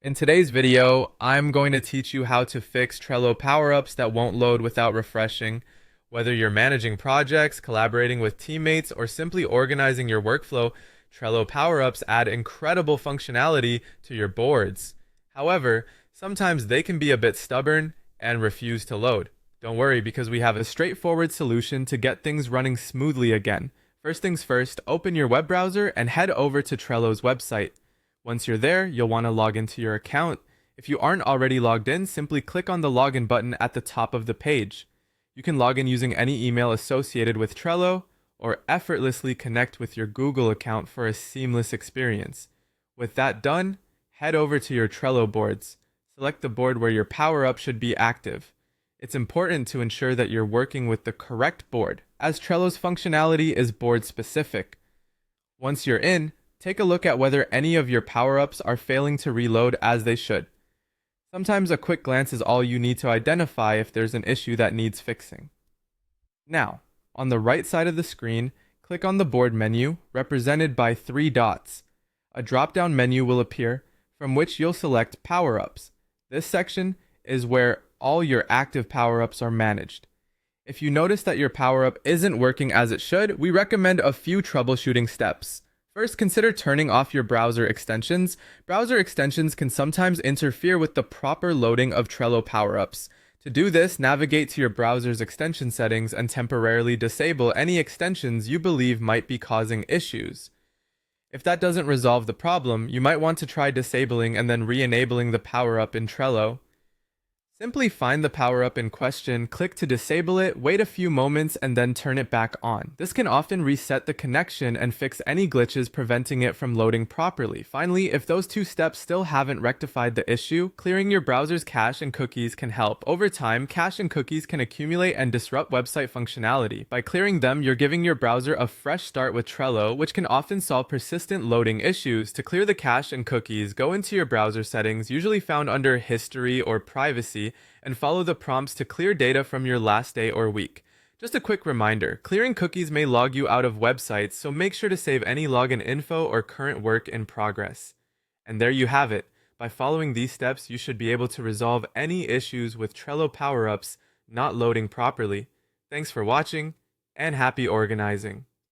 In today's video, I'm going to teach you how to fix Trello Power-Ups that won't load without refreshing. Whether you're managing projects, collaborating with teammates, or simply organizing your workflow, Trello Power-Ups add incredible functionality to your boards. However, sometimes they can be a bit stubborn and refuse to load. Don't worry, because we have a straightforward solution to get things running smoothly again. First things first, open your web browser and head over to Trello's website. Once you're there, you'll want to log into your account. If you aren't already logged in, simply click on the login button at the top of the page. You can log in using any email associated with Trello, or effortlessly connect with your Google account for a seamless experience. With that done, head over to your Trello boards. Select the board where your power-up should be active. It's important to ensure that you're working with the correct board, as Trello's functionality is board specific. Once you're in, take a look at whether any of your power-ups are failing to reload as they should. Sometimes a quick glance is all you need to identify if there's an issue that needs fixing. Now, on the right side of the screen, click on the board menu, represented by 3 dots. A drop-down menu will appear, from which you'll select Power-Ups. This section is where all your active power-ups are managed. If you notice that your power-up isn't working as it should, we recommend a few troubleshooting steps. First, consider turning off your browser extensions. Browser extensions can sometimes interfere with the proper loading of Trello Power-Ups. To do this, navigate to your browser's extension settings and temporarily disable any extensions you believe might be causing issues. If that doesn't resolve the problem, you might want to try disabling and then re-enabling the power-up in Trello. Simply find the power-up in question, click to disable it, wait a few moments, and then turn it back on. This can often reset the connection and fix any glitches preventing it from loading properly. Finally, if those 2 steps still haven't rectified the issue, clearing your browser's cache and cookies can help. Over time, cache and cookies can accumulate and disrupt website functionality. By clearing them, you're giving your browser a fresh start with Trello, which can often solve persistent loading issues. To clear the cache and cookies, go into your browser settings, usually found under History or Privacy, and follow the prompts to clear data from your last day or week. Just a quick reminder, clearing cookies may log you out of websites, so make sure to save any login info or current work in progress. And there you have it. By following these steps, you should be able to resolve any issues with Trello Power-Ups not loading properly. Thanks for watching, and happy organizing.